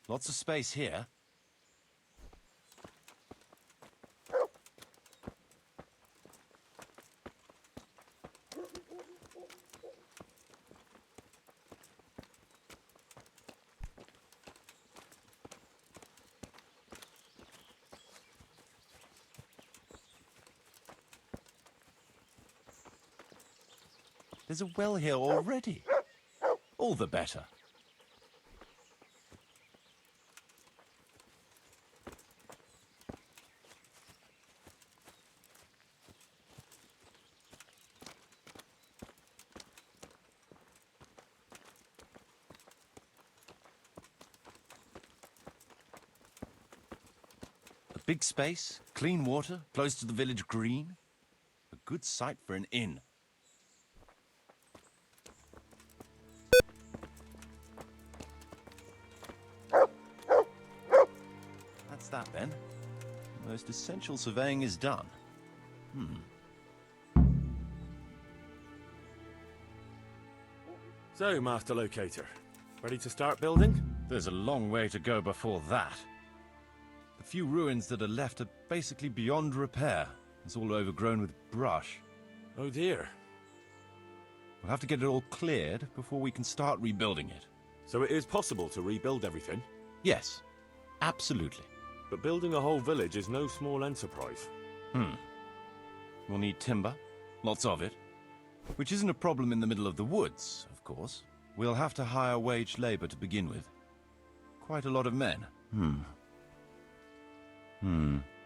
Lots of space here. There's a well here already. All the better. A big space, clean water, close to the village green. A good site for an inn. That's that then. The most essential surveying is done. So, Master Locator, ready to start building? There's a long way to go before that. The few ruins that are left are basically beyond repair. It's all overgrown with brush. Oh dear. We'll have to get it all cleared before we can start rebuilding it. So it is possible to rebuild everything? Yes, absolutely. But building a whole village is no small enterprise. We'll need timber, lots of it. Which isn't a problem in the middle of the woods, of course. We'll have to hire wage labor to begin with. Quite a lot of men.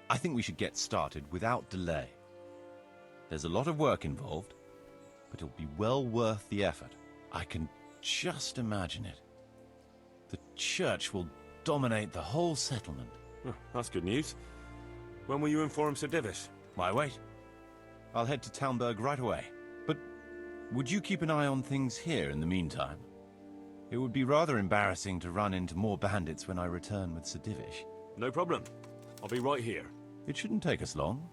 I think we should get started without delay. There's a lot of work involved, but it'll be well worth the effort. I can just imagine it. The church will dominate the whole settlement. Oh, that's good news. When will you inform Sir Divish? Why wait? I'll head to Talmberg right away. But would you keep an eye on things here in the meantime? It would be rather embarrassing to run into more bandits when I return with Sir Divish. No problem. I'll be right here. It shouldn't take us long.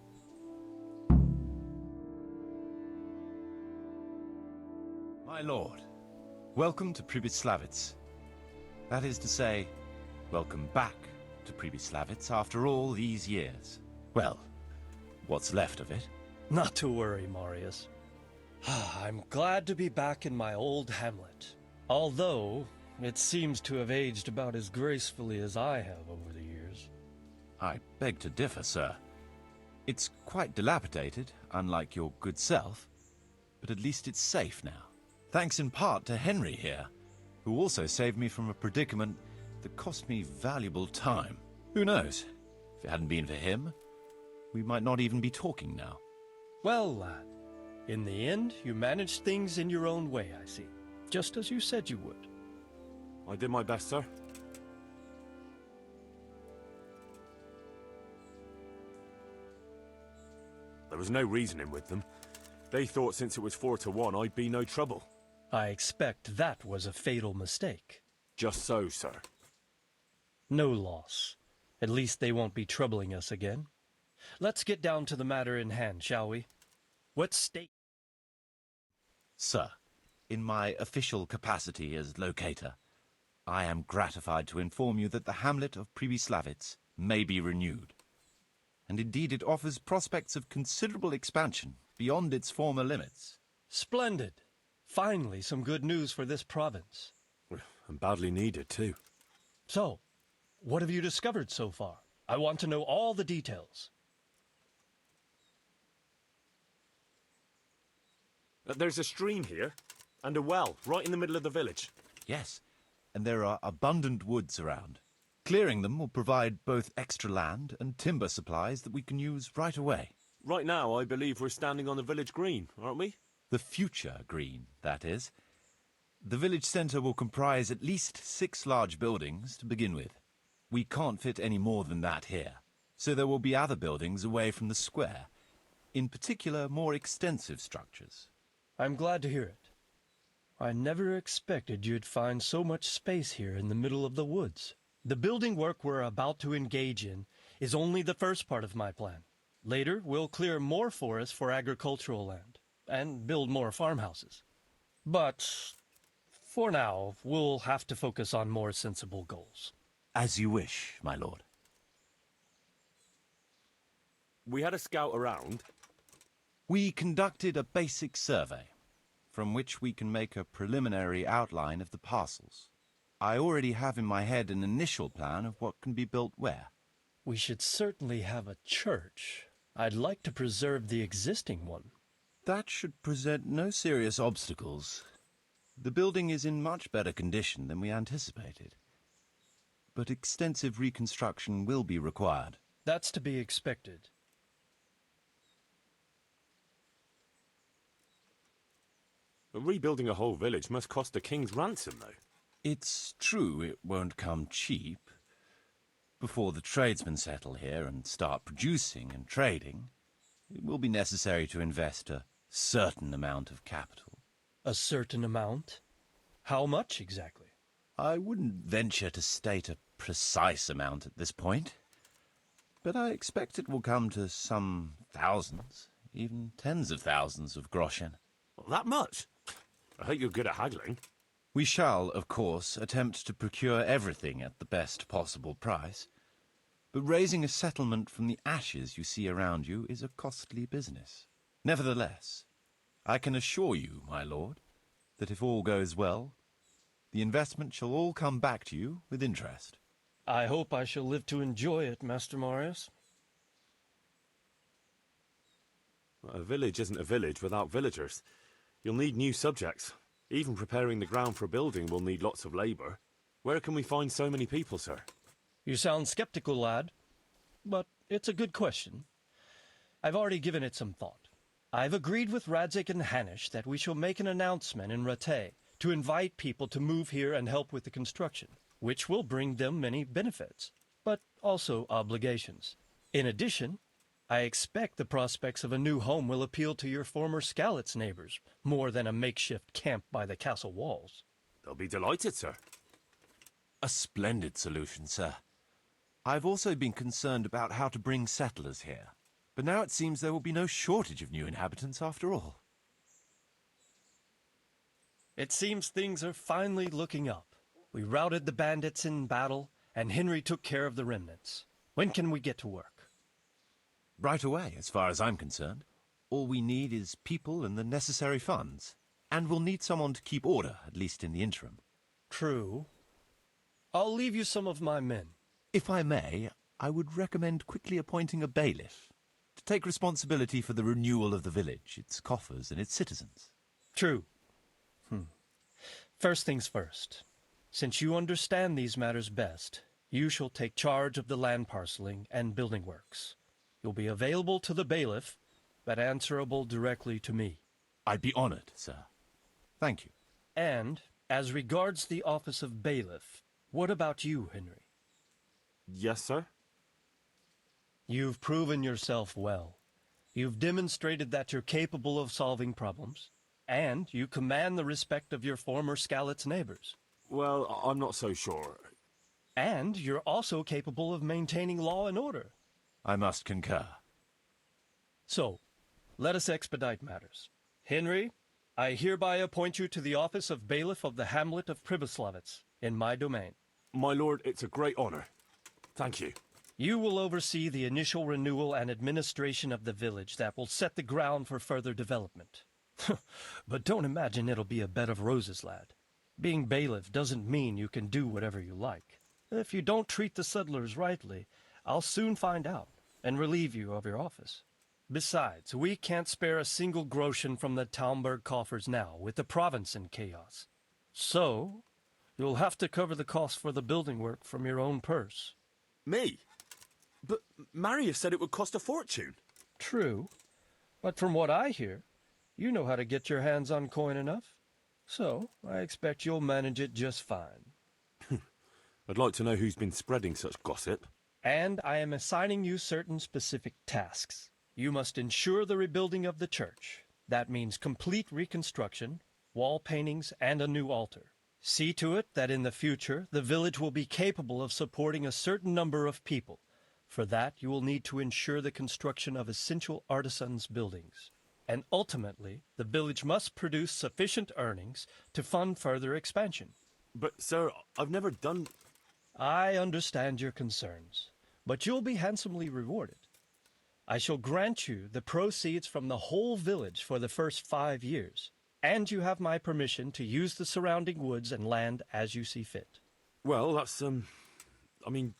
My lord, welcome to Pribyslavitz. That is to say, welcome back to Pribyslavitz after all these years. Well, what's left of it. Not to worry, Marius. I'm glad to be back in my old hamlet. Although, it seems to have aged about as gracefully as I have over the years. I beg to differ, sir. It's quite dilapidated, unlike your good self, but at least it's safe now. Thanks in part to Henry here, who also saved me from a predicament that cost me valuable time. Who knows? If it hadn't been for him, we might not even be talking now. Well, lad, in the end, you managed things in your own way, I see. Just as you said you would. I did my best, sir. There was no reasoning with them. They thought since it was 4-1, I'd be no trouble. I expect that was a fatal mistake. Just so, sir. No loss. At least they won't be troubling us again. Let's get down to the matter in hand, shall we? What state... Sir, in my official capacity as locator, I am gratified to inform you that the hamlet of Pribyslavitz may be renewed. And indeed it offers prospects of considerable expansion beyond its former limits. Splendid. Finally, some good news for this province. And badly needed, too. So, what have you discovered so far? I want to know all the details. There's a stream here, and a well, right in the middle of the village. Yes, and there are abundant woods around. Clearing them will provide both extra land and timber supplies that we can use right away. Right now, I believe we're standing on the village green, aren't we? The future green, that is. The village centre will comprise at least 6 large buildings to begin with. We can't fit any more than that here, so there will be other buildings away from the square, in particular more extensive structures. I'm glad to hear it. I never expected you'd find so much space here in the middle of the woods. The building work we're about to engage in is only the first part of my plan. Later, we'll clear more forest for agricultural land and build more farmhouses. But for now, we'll have to focus on more sensible goals. As you wish, my lord. We had a scout around. We conducted a basic survey, from which we can make a preliminary outline of the parcels. I already have in my head an initial plan of what can be built where. We should certainly have a church. I'd like to preserve the existing one. That should present no serious obstacles. The building is in much better condition than we anticipated. But extensive reconstruction will be required. That's to be expected. Rebuilding a whole village must cost a king's ransom, though. It's true it won't come cheap. Before the tradesmen settle here and start producing and trading, it will be necessary to invest a certain amount of capital. A certain amount? How much exactly? I wouldn't venture to state a precise amount at this point, but I expect it will come to some thousands, even tens of thousands of groschen. Well, that much? I hope you're good at haggling. We shall, of course, attempt to procure everything at the best possible price, but raising a settlement from the ashes you see around you is a costly business. Nevertheless, I can assure you, my lord, that if all goes well, the investment shall all come back to you with interest. I hope I shall live to enjoy it, Master Marius. A village isn't a village without villagers. You'll need new subjects. Even preparing the ground for a building will need lots of labour. Where can we find so many people, sir? You sound skeptical, lad. But it's a good question. I've already given it some thought. I've agreed with Radzig and Hanish that we shall make an announcement in Rattay to invite people to move here and help with the construction, which will bring them many benefits, but also obligations. In addition, I expect the prospects of a new home will appeal to your former Skalitz neighbors, more than a makeshift camp by the castle walls. They'll be delighted, sir. A splendid solution, sir. I've also been concerned about how to bring settlers here, but now it seems there will be no shortage of new inhabitants after all. It seems things are finally looking up. We routed the bandits in battle, and Henry took care of the remnants. When can we get to work? Right away, as far as I'm concerned. All we need is people and the necessary funds. And we'll need someone to keep order, at least in the interim. True. I'll leave you some of my men. If I may, I would recommend quickly appointing a bailiff to take responsibility for the renewal of the village, its coffers and its citizens. True. First things first. Since you understand these matters best, you shall take charge of the land parceling and building works. You'll be available to the bailiff, but answerable directly to me. I'd be honored, sir. Thank you. And, as regards the office of bailiff, what about you, Henry? Yes, sir? You've proven yourself well. You've demonstrated that you're capable of solving problems, and you command the respect of your former Skalitz neighbors. Well, I'm not so sure. And you're also capable of maintaining law and order. I must concur. So, let us expedite matters. Henry, I hereby appoint you to the office of bailiff of the hamlet of Pribyslavitz, in my domain. My lord, it's a great honor. Thank you. You will oversee the initial renewal and administration of the village that will set the ground for further development. But don't imagine it'll be a bed of roses, lad. Being bailiff doesn't mean you can do whatever you like. If you don't treat the settlers rightly, I'll soon find out and relieve you of your office. Besides, we can't spare a single groschen from the Talmberg coffers now, with the province in chaos. So, you'll have to cover the cost for the building work from your own purse. Me? But Marius said it would cost a fortune. True, but from what I hear, you know how to get your hands on coin enough. So, I expect you'll manage it just fine. I'd like to know who's been spreading such gossip. And I am assigning you certain specific tasks. You must ensure the rebuilding of the church. That means complete reconstruction, wall paintings, and a new altar. See to it that in the future, the village will be capable of supporting a certain number of people. For that, you will need to ensure the construction of essential artisans' buildings. And ultimately, the village must produce sufficient earnings to fund further expansion. But, sir, I've never done... I understand your concerns, but you'll be handsomely rewarded. I shall grant you the proceeds from the whole village for the first 5 years, and you have my permission to use the surrounding woods and land as you see fit. Well, that's, I mean,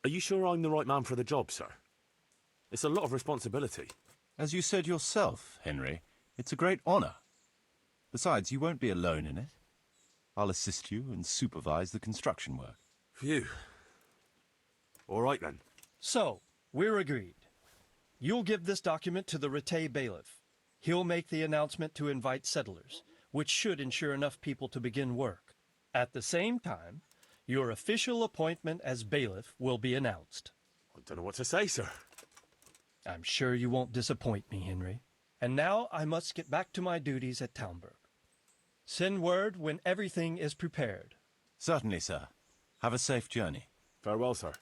are you sure I'm the right man for the job, sir? It's a lot of responsibility. As you said yourself, Henry, it's a great honor. Besides, you won't be alone in it. I'll assist you and supervise the construction work. Phew. All right, then. So, we're agreed. You'll give this document to the Rattay bailiff. He'll make the announcement to invite settlers, which should ensure enough people to begin work. At the same time, your official appointment as bailiff will be announced. I don't know what to say, sir. I'm sure you won't disappoint me, Henry. And now I must get back to my duties at Talmberg. Send word when everything is prepared. Certainly, sir. Have a safe journey. Farewell, sir.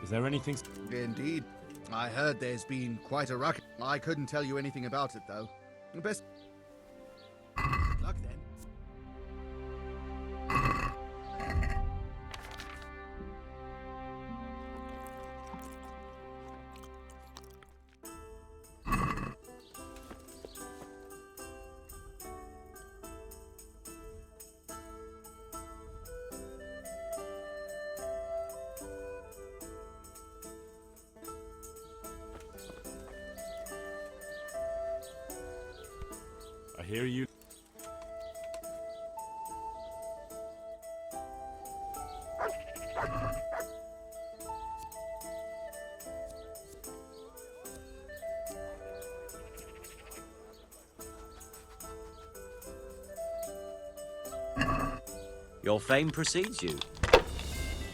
Is there anything... Indeed. I heard there's been quite a ruckus. I couldn't tell you anything about it, though. Best luck, then. I hear you. Your fame precedes you,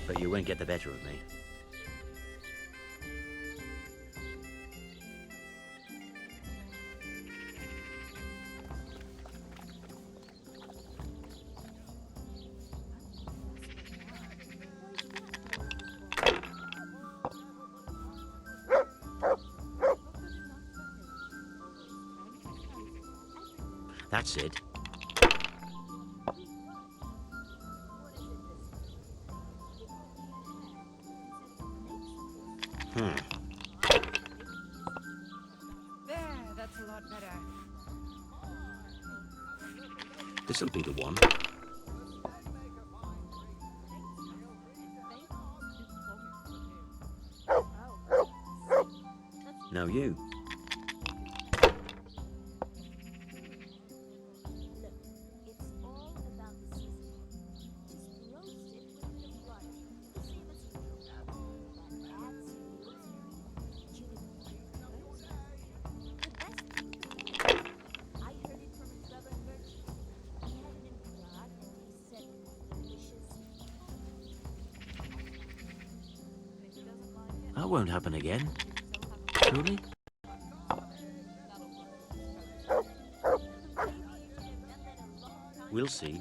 but you won't get the better of me. That's it. There, that's a lot better. This'll be the one. Now you. Look, it's all about the seasoning. Just roast it with a bit of butter, the same as usual. But add some rosemary, cumin, herbs. The best thing, I heard it from a stubborn merchant. He had it in Prague, and he said it was delicious. That won't happen again. Surely? We'll see.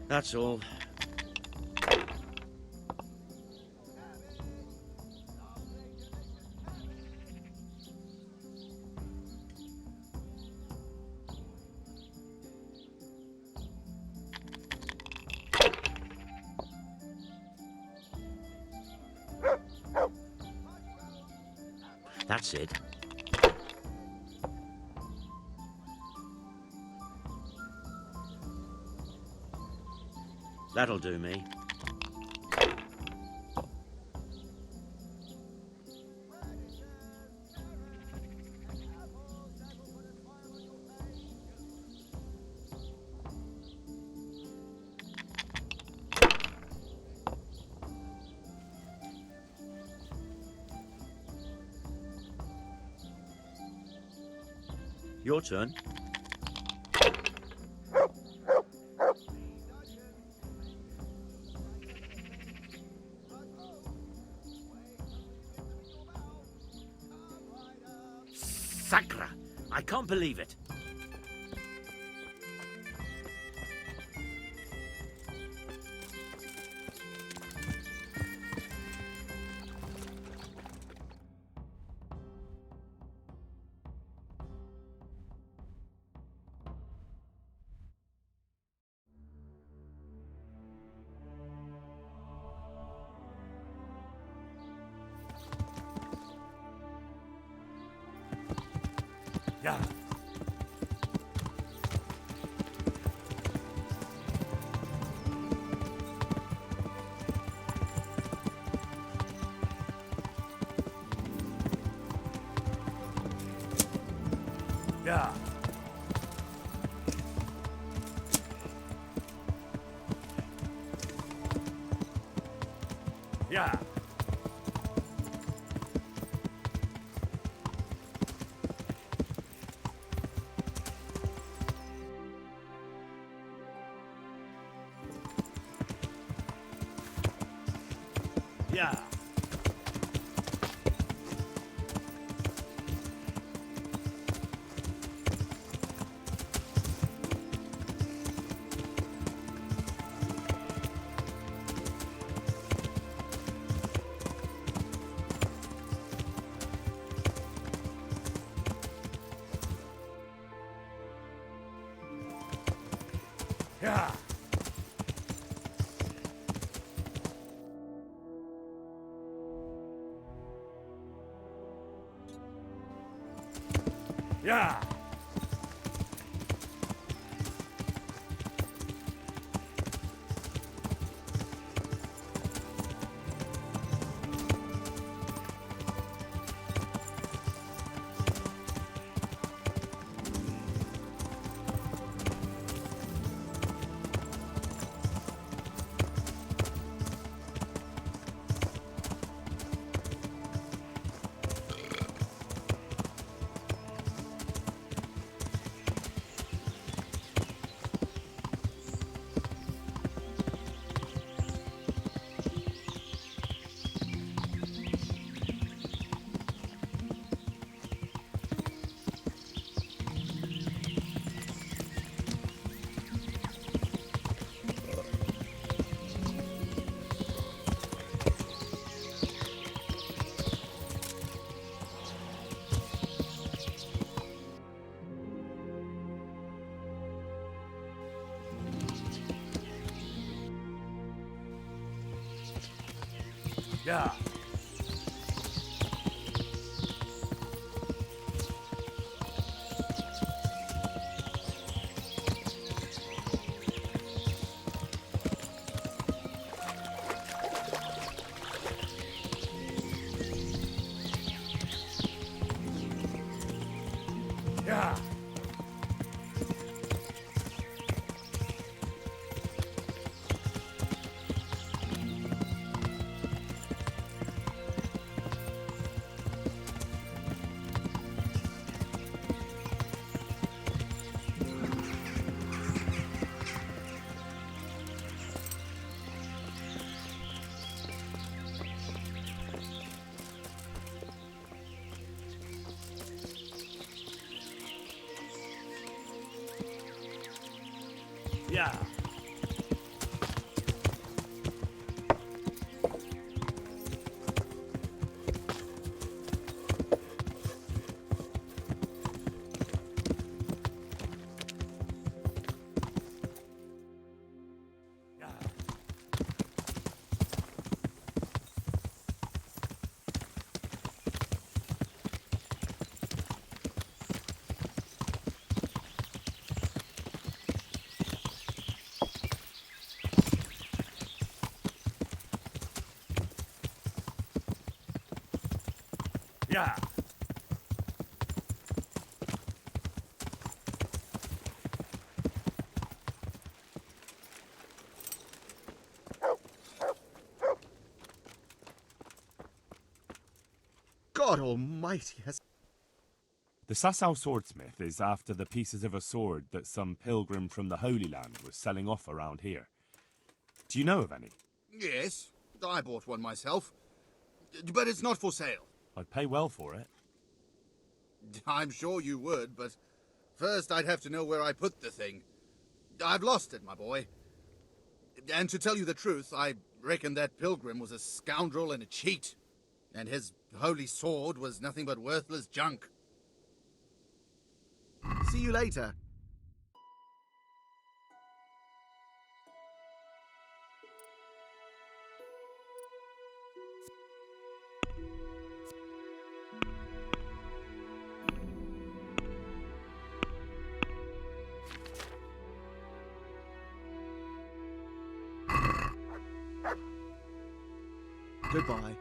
That's all. That's it. That'll do me. Your turn. Sacra! I can't believe it. Yeah. Yeah. Yeah. Yeah. Yeah. Yeah. Yeah. Yeah. Yeah. Yeah. God almighty, has... The Sasau swordsmith is after the pieces of a sword that some pilgrim from the Holy Land was selling off around here. Do you know of any? Yes, I bought one myself. But it's not for sale. I'd pay well for it. I'm sure you would, but first I'd have to know where I put the thing. I've lost it, my boy. And to tell you the truth, I reckon that pilgrim was a scoundrel and a cheat. And his holy sword was nothing but worthless junk. See you later. Goodbye.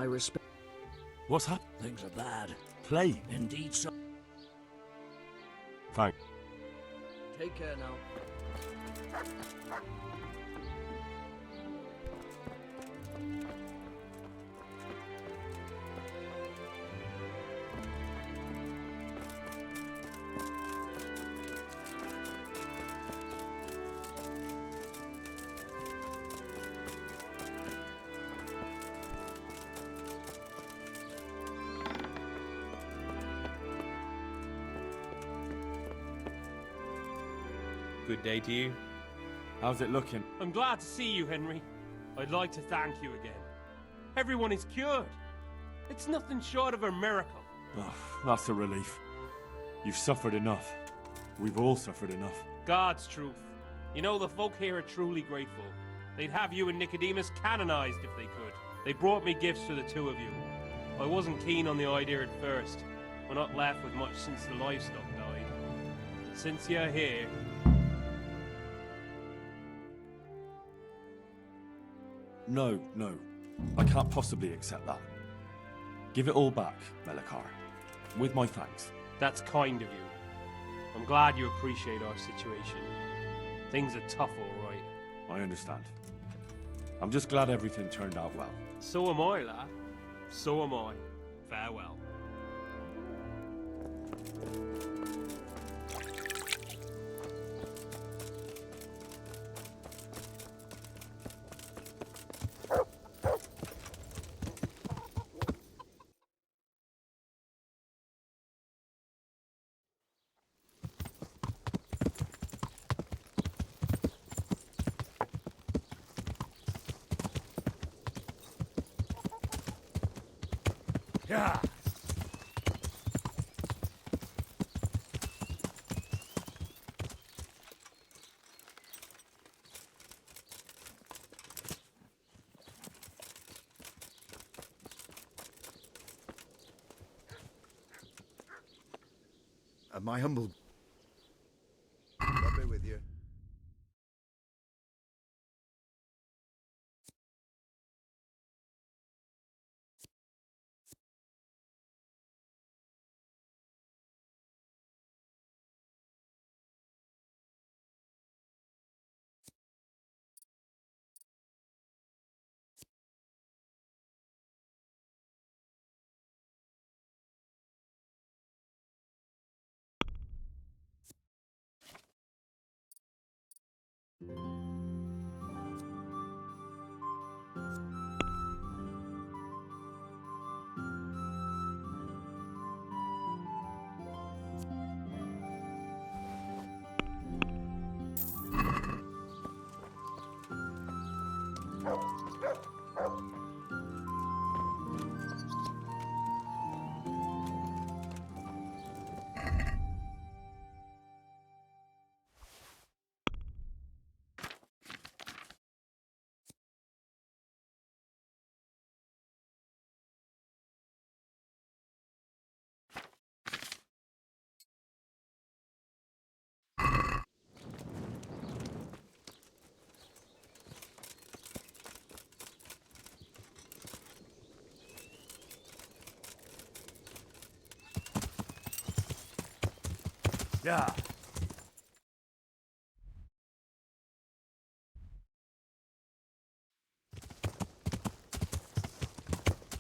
respect. What's happened? Things are bad. Plague. Indeed, so. Thank. Take care now. Good day to you. How's it looking? I'm glad to see you, Henry. I'd like to thank you again. Everyone is cured. It's nothing short of a miracle. Oh, that's a relief. You've suffered enough. We've all suffered enough. God's truth. You know, the folk here are truly grateful. They'd have you and Nicodemus canonized if they could. They brought me gifts for the two of you. I wasn't keen on the idea at first. We're not left with much since the livestock died. But since you're here, No, no. I can't possibly accept that. Give it all back, Melikar. With my thanks. that's kind of you. I'm glad you appreciate our situation. Things are tough, all right. I understand. I'm just glad everything turned out well. So am I, lad. So am I. Farewell. Yeah. My humble... God be with you. Yeah.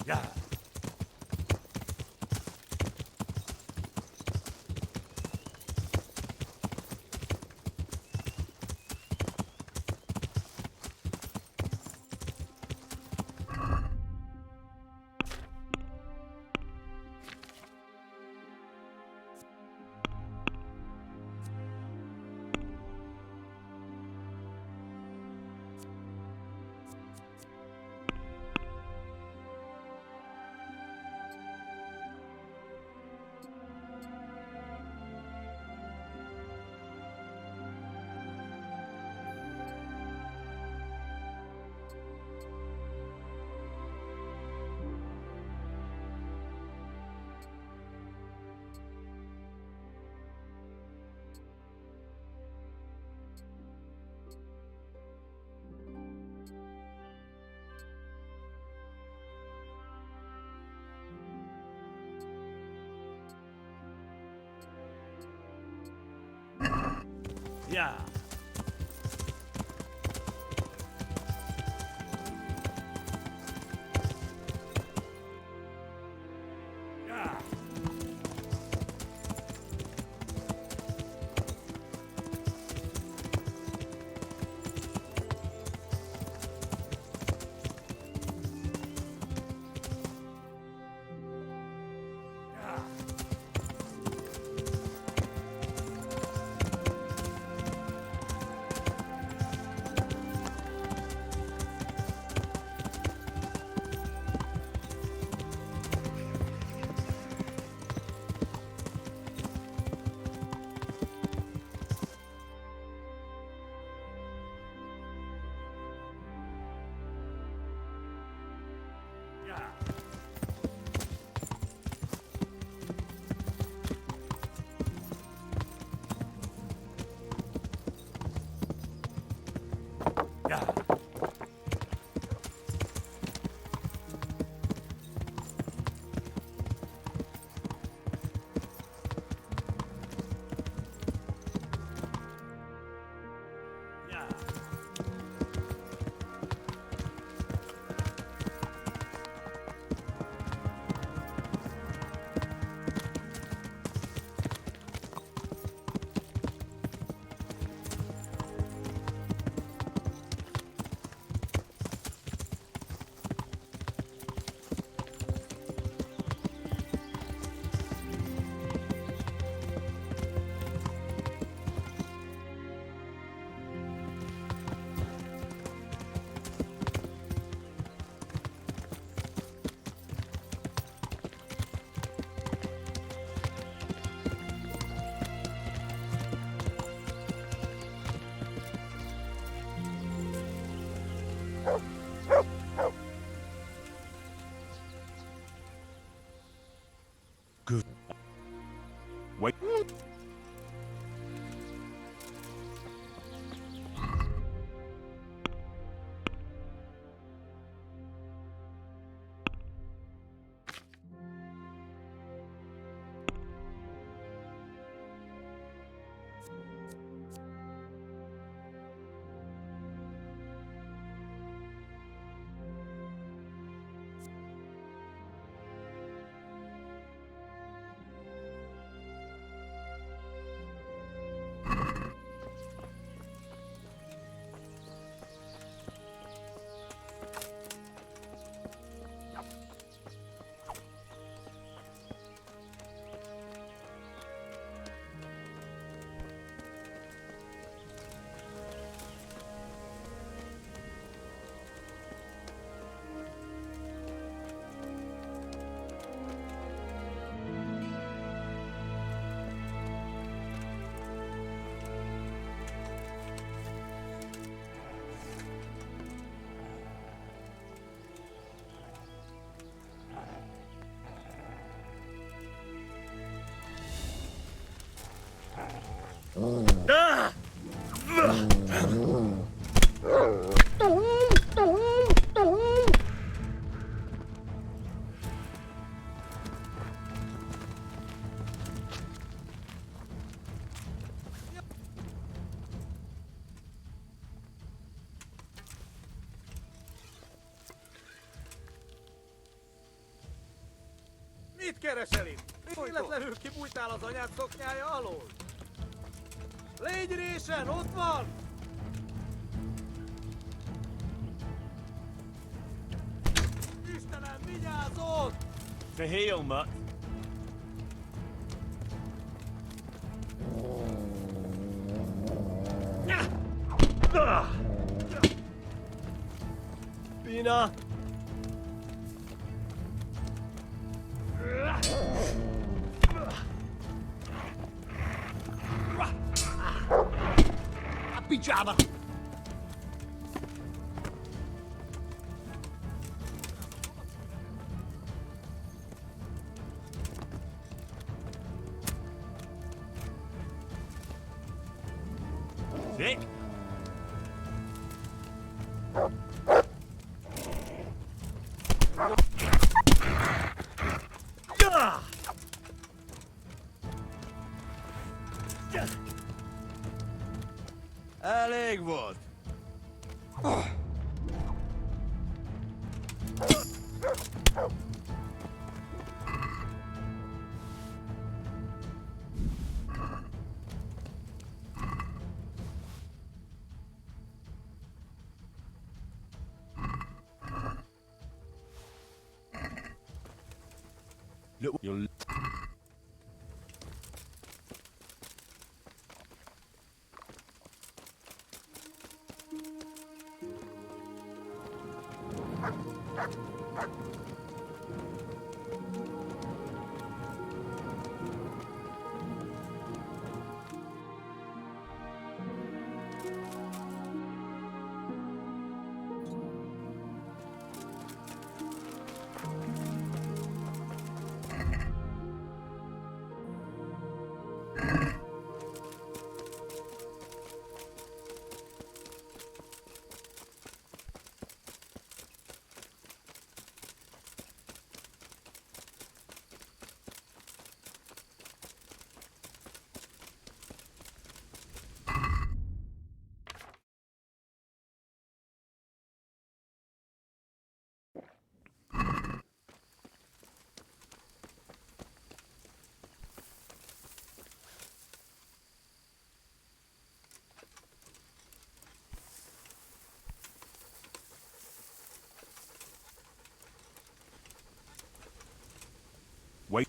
Yeah. Yeah. Yeah. Good. Wait. Mit keresel itt? Véletlenül kibújtál az anyád szoknyája alól? Légy résen, ott van! Istenem, vigyázz! To heal, Mutt. Bina! A picsába! Dick? elég volt. You'll... Wait.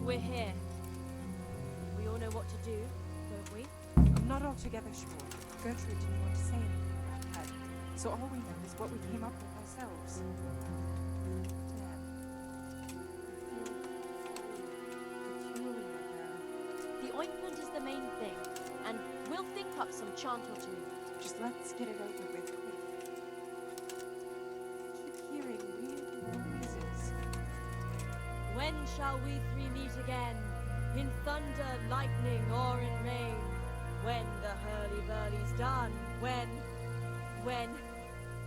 We're here. We all know what to do, don't we? I'm not altogether sure. Gertrude didn't want to say anything about that. So all we know is what we came up with ourselves. Damn. I feel peculiar now. The ointment is the main thing, and we'll think up some chant or two. Just let's get it over with quick. I keep hearing weird noises. When shall we three meet again? In thunder, lightning, or in rain? When the hurly-burly's done? When?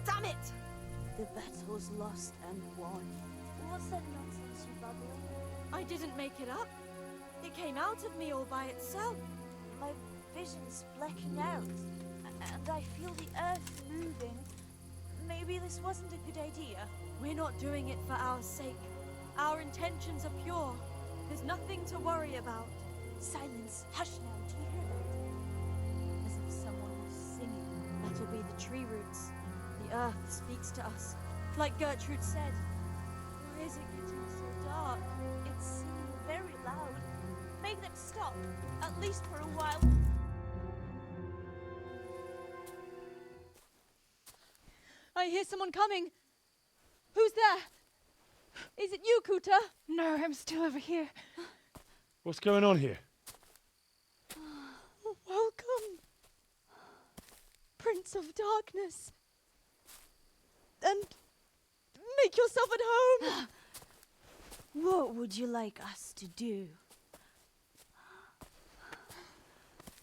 Damn it! The battle's lost and won. What's that nonsense you babble? I didn't make it up. It came out of me all by itself. My vision's blacking out, and I feel the earth moving. Maybe this wasn't a good idea. We're not doing it for our sake. Our intentions are pure. There's nothing to worry about. Silence! Hush now, do you hear that? As if someone was singing. That'll be the tree roots. The earth speaks to us. Like Gertrude said. Why is it getting so dark? It's singing very loud. Make them stop, at least for a while. I hear someone coming. Who's there? Is it you, Kuta? No, I'm still over here. What's going on here? Welcome, Prince of Darkness. And make yourself at home. What would you like us to do?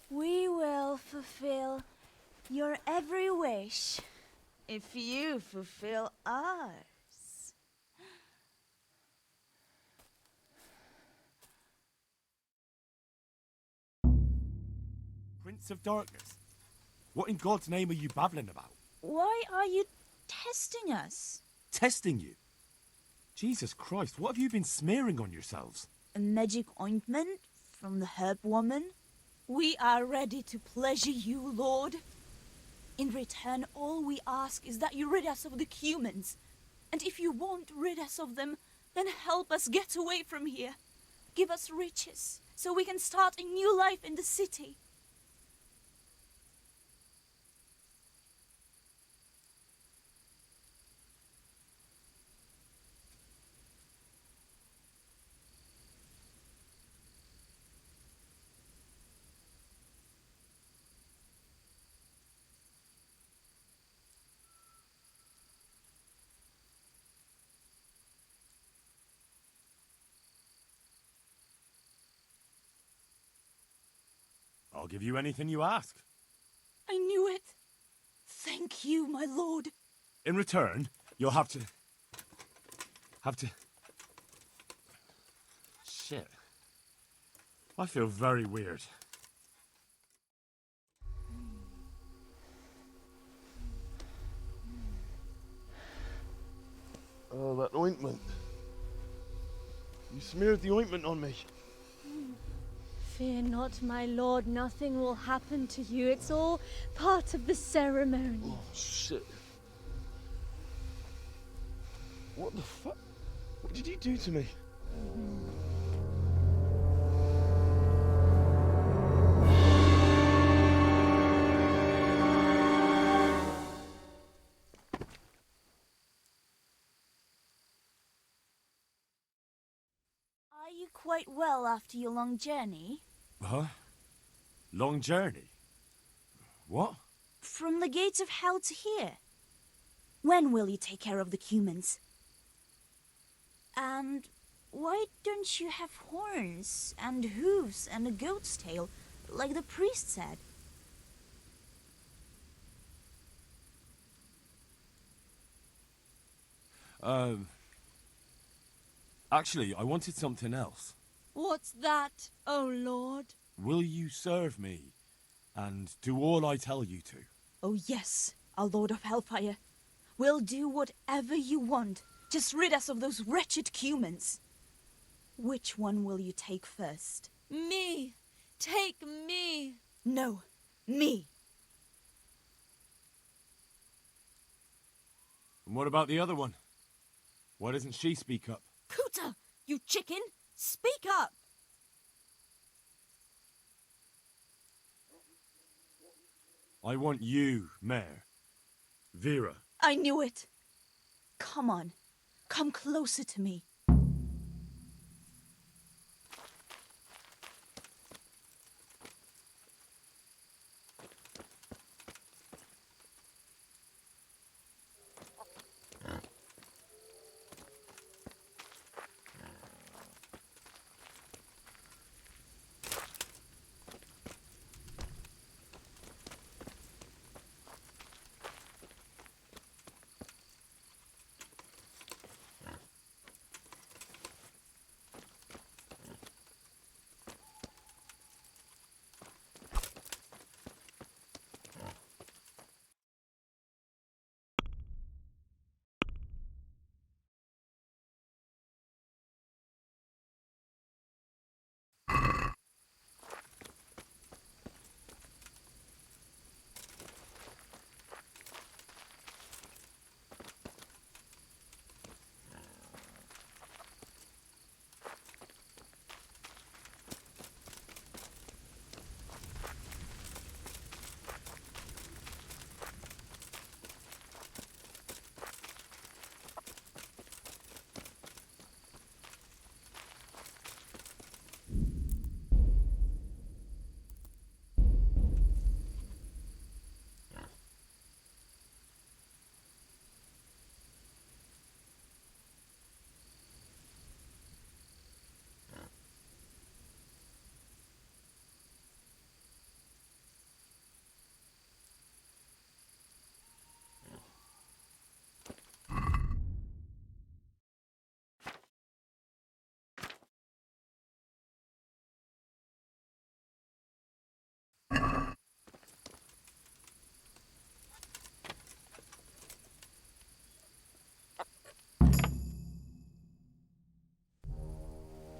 We will fulfill your every wish if you fulfill ours. Prince of Darkness? What in God's name are you babbling about? Why are you testing us? Testing you? Jesus Christ, what have you been smearing on yourselves? A magic ointment from the herb woman? We are ready to pleasure you, Lord. In return, all we ask is that you rid us of the humans. And if you won't rid us of them, then help us get away from here. Give us riches, so we can start a new life in the city. I'll give you anything you ask. I knew it. Thank you, my lord. In return, you'll have to... Shit. I feel very weird. Oh, that ointment. You smeared the ointment on me. Fear not, my lord. Nothing will happen to you. It's all part of the ceremony. Oh, shit. What the fuck? What did you do to me? Are you quite well after your long journey? Huh? Long journey? What? From the gates of hell to here. When will you take care of the humans? And why don't you have horns and hooves and a goat's tail, like the priest said? Actually, I wanted something else. What's that, oh lord? Will you serve me and do all I tell you to? Oh yes, our Lord of Hellfire. We'll do whatever you want. Just rid us of those wretched humans. Which one will you take first? Me! Take me! No, me. And what about the other one? Why doesn't she speak up? Kuta, you chicken! Speak up! I want you, Mare. Vera. I knew it. Come on. Come closer to me.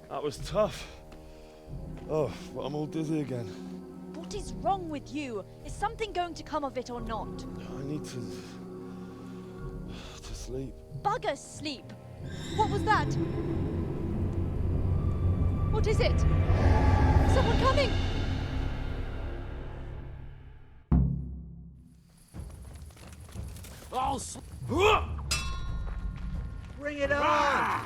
That was tough. Oh, but I'm all dizzy again. What is wrong with you? Is something going to come of it or not? I need to sleep. Bugger sleep! What was that? What is it? Someone coming! Oh, bring it on!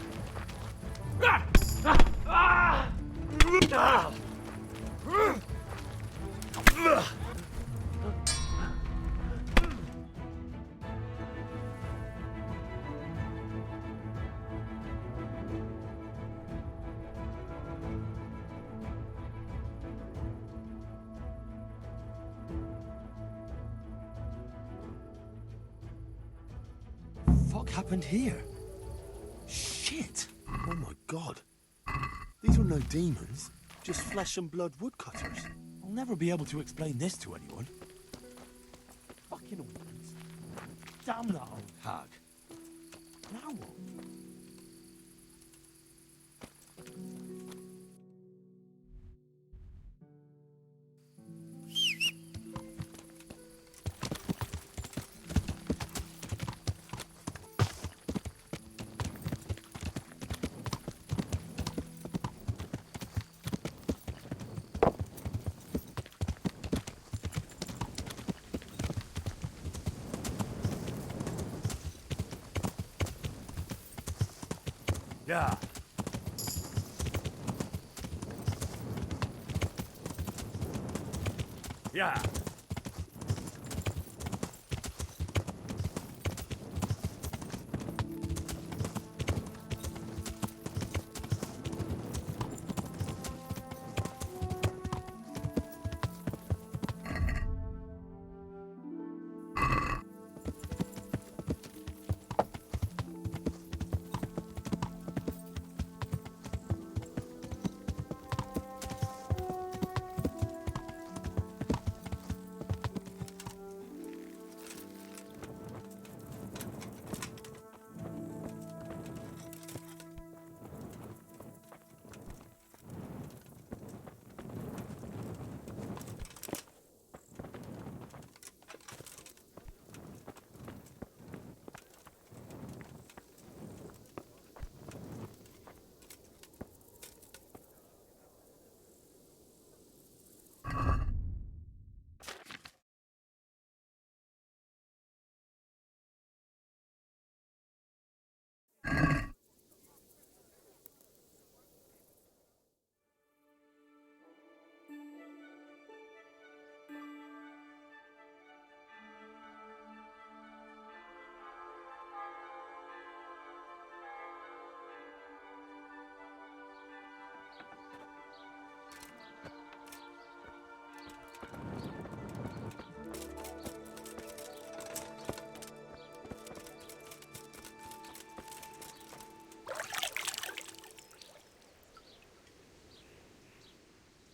What happened here? Shit! Oh my god. These were no demons, just flesh and blood woodcutters. I'll never be able to explain this to anyone. Fucking orphans. Damn that old hag. Now what? Yeah. Yeah.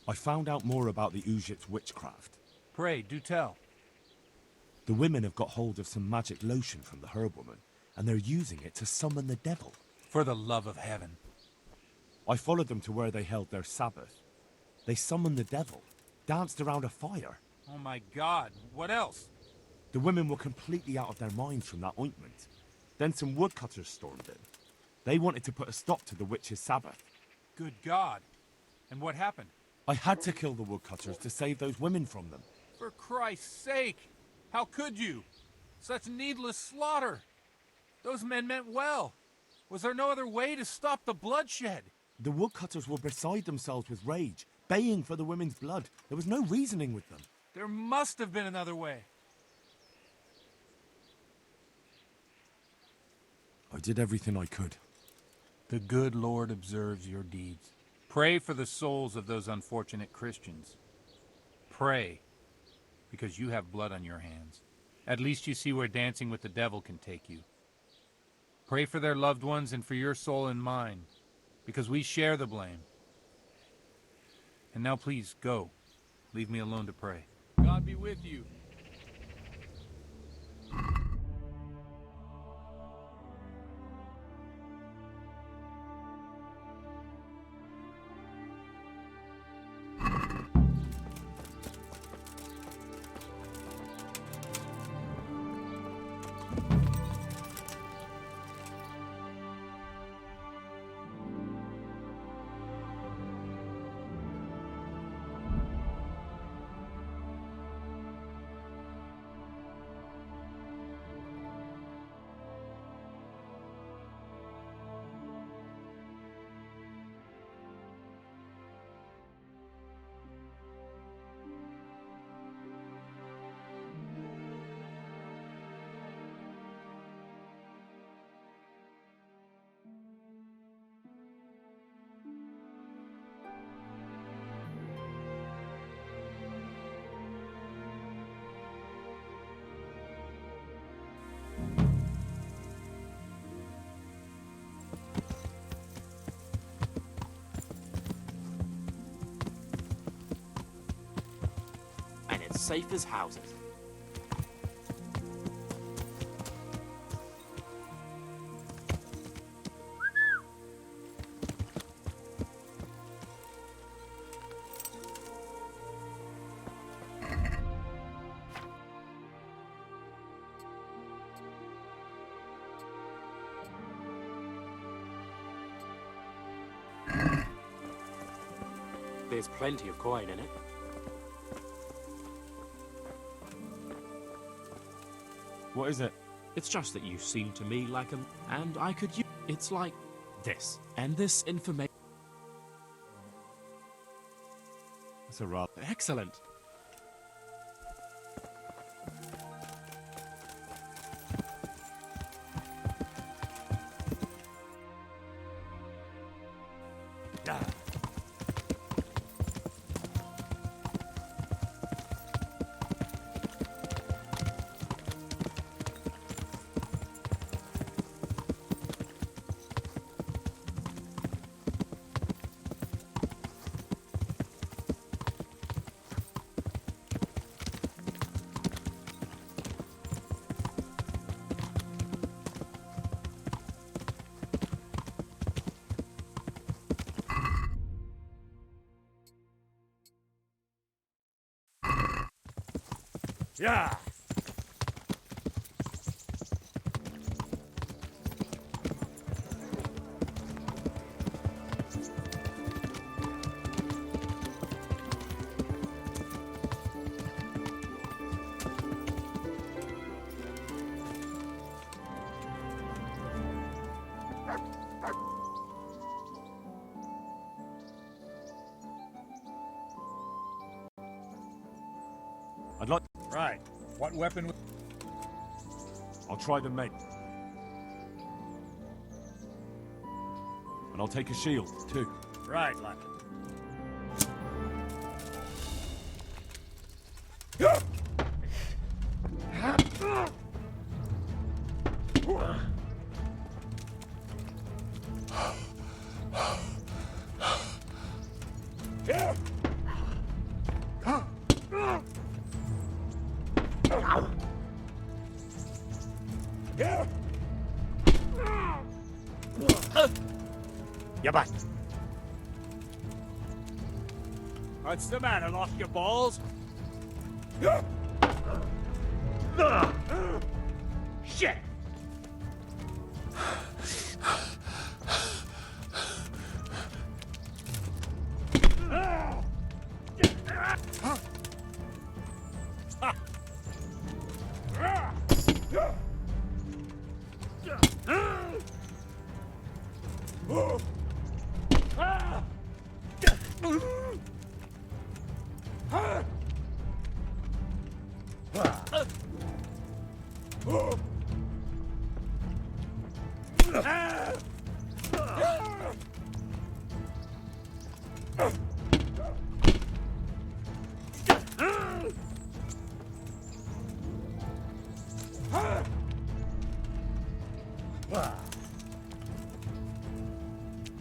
I found out more about the Ujit's witchcraft. Pray, do tell. The women have got hold of some magic lotion from the herb woman, and they're using it to summon the devil. For the love of heaven. I followed them to where they held their Sabbath. They summoned the devil, danced around a fire. Oh my god, what else? The women were completely out of their minds from that ointment. Then some woodcutters stormed in. They wanted to put a stop to the witch's Sabbath. Good god. And what happened? I had to kill the woodcutters to save those women from them. For Christ's sake! How could you? Such needless slaughter! Those men meant well. Was there no other way to stop the bloodshed? The woodcutters were beside themselves with rage, baying for the women's blood. There was no reasoning with them. There must have been another way. I did everything I could. The good Lord observes your deeds. Pray for the souls of those unfortunate Christians. Pray, because you have blood on your hands. At least you see where dancing with the devil can take you. Pray for their loved ones and for your soul and mine, because we share the blame. And now please, go. Leave me alone to pray. God be with you. safe as houses. There's plenty of coin in it. What is it? It's just that you seem to me like a... And I could use... It's like this. And this information... That's a rather... Excellent. Yeah. I'd like... Right. What weapon? I'll try the main. And I'll take a shield, too. Right, lad. You're back. What's the matter? Lost your balls? Shit!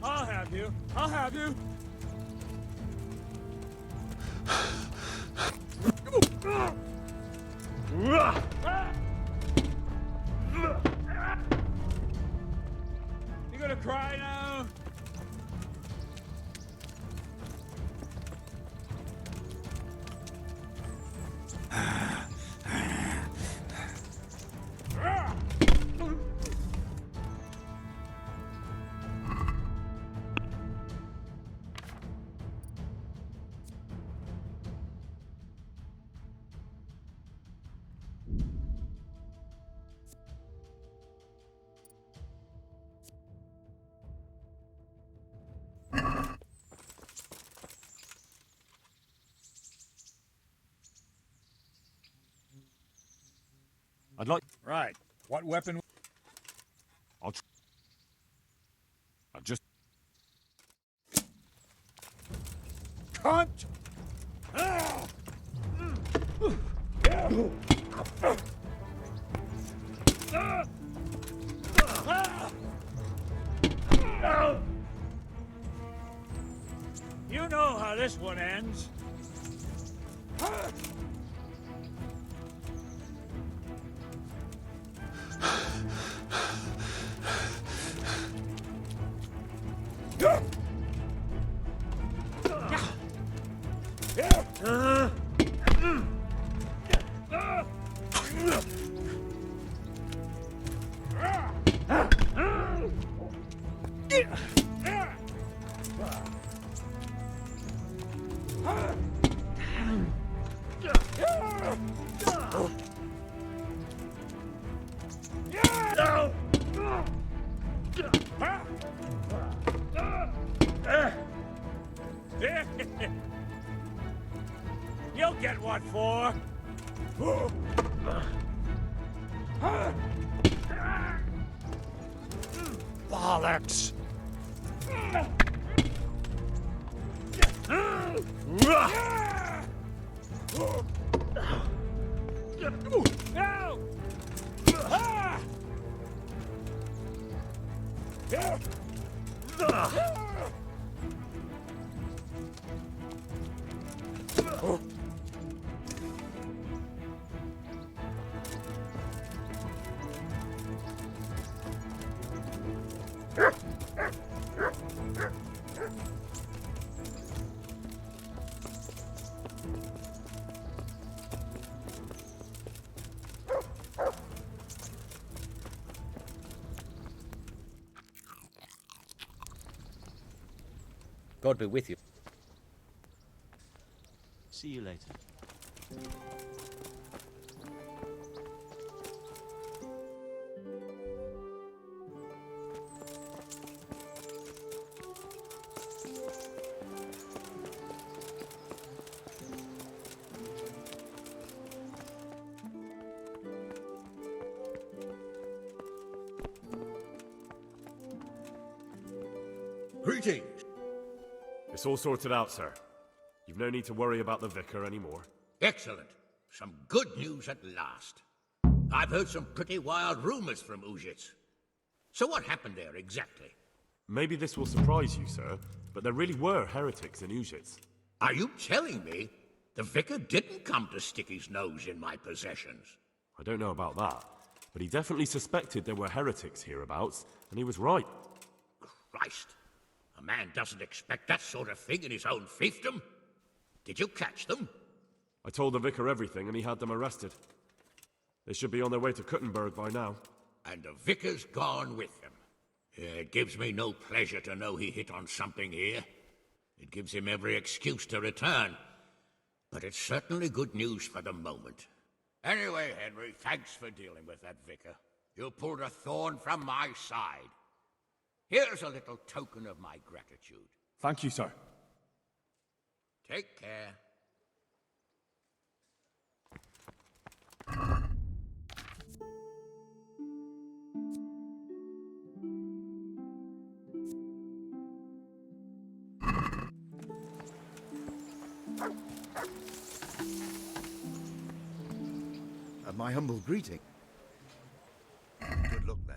I'll have you. I'll have you. You gonna cry now? I'd like... Right. What weapon? I'll just... Cunt! You know how this one ends. You'll get what for. Bollocks! No! God be with you. See you later. Greetings. It's all sorted out, sir. You've no need to worry about the vicar anymore. Excellent. Some good news at last. I've heard some pretty wild rumors from Uzhitz. So what happened there exactly? Maybe this will surprise you, sir, but there really were heretics in Uzhitz. Are you telling me the vicar didn't come to stick his nose in my possessions? I don't know about that, but he definitely suspected there were heretics hereabouts, and he was right. Christ. A man doesn't expect that sort of thing in his own fiefdom. Did you catch them? I told the vicar everything, and he had them arrested. They should be on their way to Kuttenberg by now. And the vicar's gone with them. It gives me no pleasure to know he hit on something here. It gives him every excuse to return. But it's certainly good news for the moment. Anyway, Henry, thanks for dealing with that vicar. You pulled a thorn from my side. Here's a little token of my gratitude. Thank you, sir. Take care. My humble greeting. Good luck then.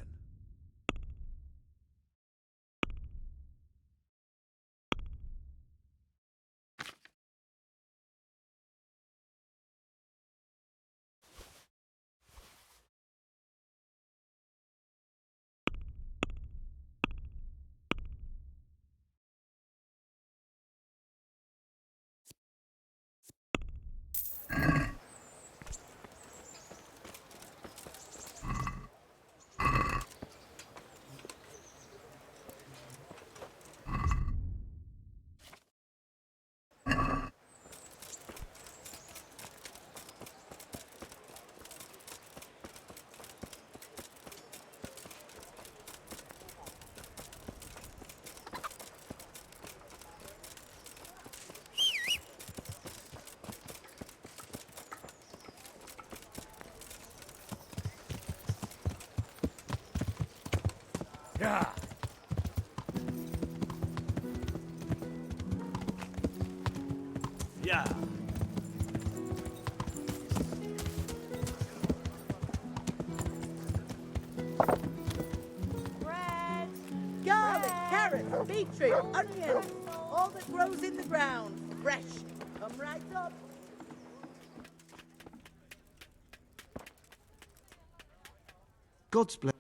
Yeah. Yeah. Bread, garlic, carrots, beetroot, onions, all that grows in the ground. Fresh. Come right up. God's bless.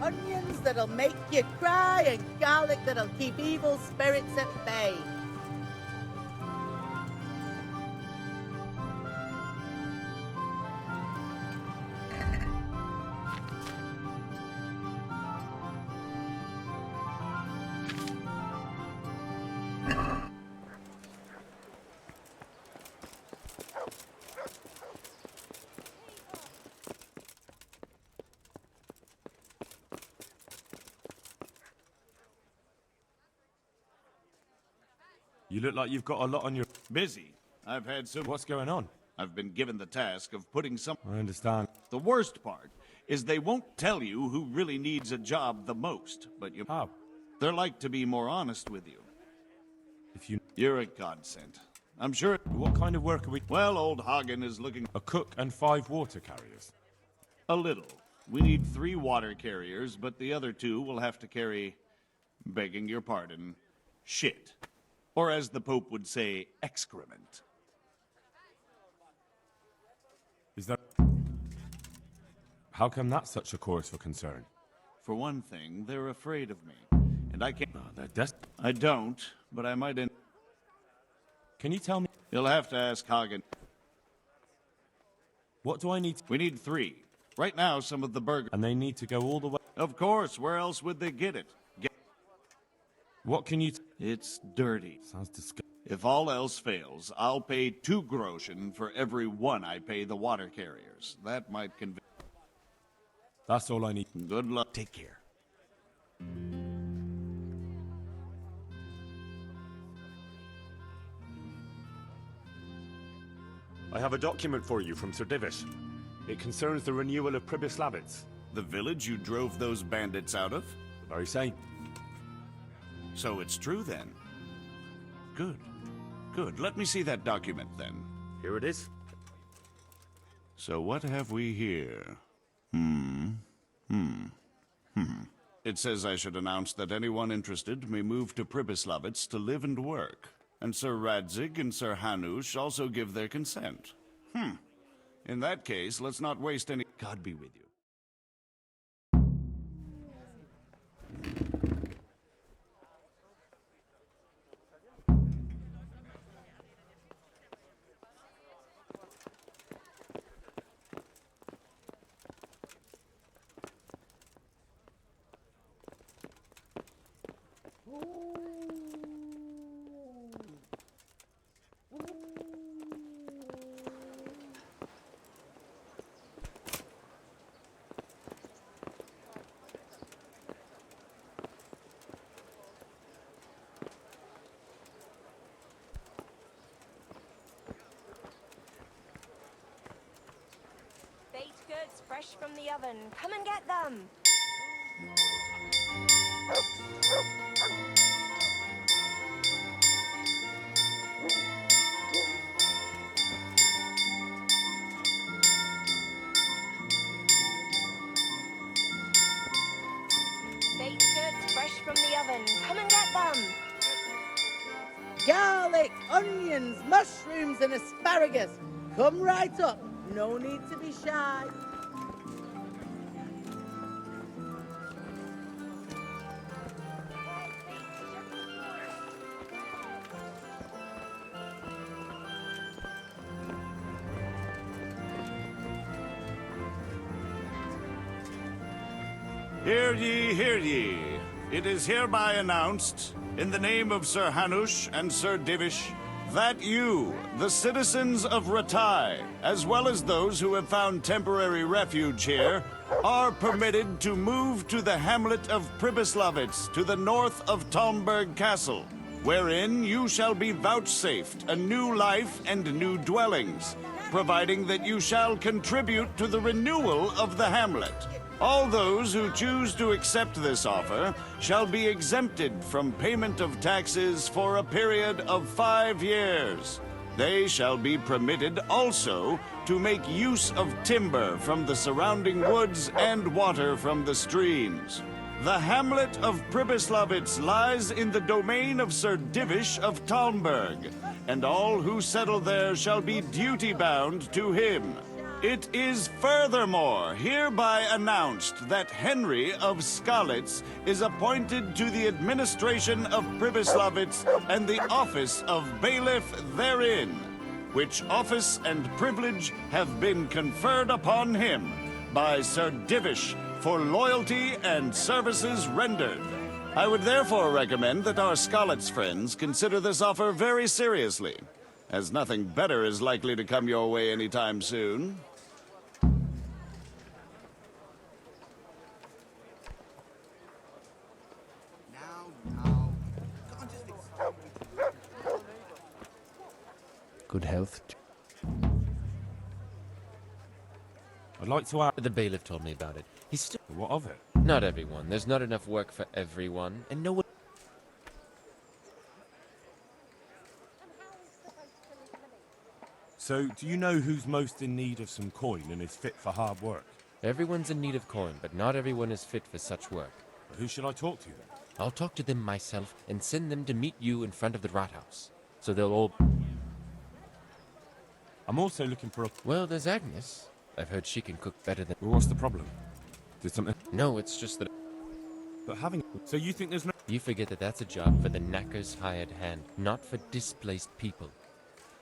onions that'll make you cry, and garlic that'll keep evil spirits at bay. You look like you've got a lot on your... Busy. I've had some... What's going on? I've been given the task of putting some... I understand. The worst part is they won't tell you who really needs a job the most, but you... How? They're like to be more honest with you. If you... You're a godsend. I'm sure... What kind of work are we... Well, old Hagen is looking... A cook and 5 water carriers. A little. We need 3 water carriers, but the other 2 will have to carry... Begging your pardon... Shit. Or as the Pope would say, excrement. Is that... How come that's such a cause for concern? For one thing, they're afraid of me. And I can't... They're I don't, but I might... Can you tell me... You'll have to ask Hagen. What do I need to... We need 3. Right now, some of the burgers... And they need to go all the way... Of course, where else would they get it? What can you... It's dirty. Sounds disgusting. If all else fails, I'll pay 2 groschen for every 1 I pay the water carriers. That might convince... That's all I need. Good luck. Take care. I have a document for you from Sir Divish. It concerns the renewal of Pribyslavitz. The village you drove those bandits out of? The very same. So it's true then? Good. Good. Let me see that document then. Here it is. So what have we here? It says I should announce that anyone interested may move to Pribyslavitz to live and work. And Sir Radzig and Sir Hanush also give their consent. In that case, let's not waste any... God be with you. Baked goods fresh from the oven. Come and get them. Baked goods fresh from the oven. Come and get them. Garlic, onions, mushrooms, and asparagus. Come right up. No need to be shy. Hear ye, hear ye. It is hereby announced, in the name of Sir Hanush and Sir Divish, that you, the citizens of Ratai, as well as those who have found temporary refuge here, are permitted to move to the hamlet of Pribyslavitz to the north of Talmberg Castle, wherein you shall be vouchsafed a new life and new dwellings, providing that you shall contribute to the renewal of the hamlet. All those who choose to accept this offer shall be exempted from payment of taxes for a period of 5 years. They shall be permitted also to make use of timber from the surrounding woods and water from the streams. The hamlet of Pribyslavitz lies in the domain of Sir Divish of Talmberg, and all who settle there shall be duty-bound to him. It is furthermore hereby announced that Henry of Skalitz is appointed to the administration of Pribyslavitz and the office of bailiff therein, which office and privilege have been conferred upon him by Sir Divish for loyalty and services rendered. I would therefore recommend that our Skalitz friends consider this offer very seriously, as nothing better is likely to come your way anytime soon. Good health. I'd like to ask. The bailiff told me about it. He's still. What of it? Not everyone. There's not enough work for everyone, and no one. So, do you know who's most in need of some coin and is fit for hard work? Everyone's in need of coin, but not everyone is fit for such work. Who should I talk to then? I'll talk to them myself and send them to meet you in front of the rat house. So they'll all. I'm also looking for a. Well, there's Agnes. I've heard she can cook better than. Well, what's the problem? Did something? No, it's just that. But having. So you think there's no. You forget that that's a job for the knacker's hired hand, not for displaced people.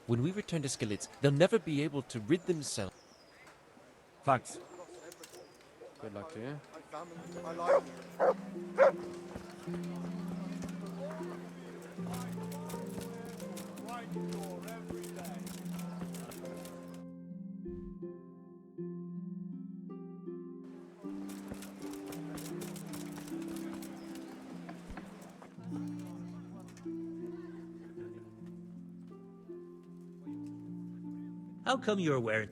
When we return to Skalitz, they'll never be able to rid themselves. Thanks. Good luck to you. How come you're wearing...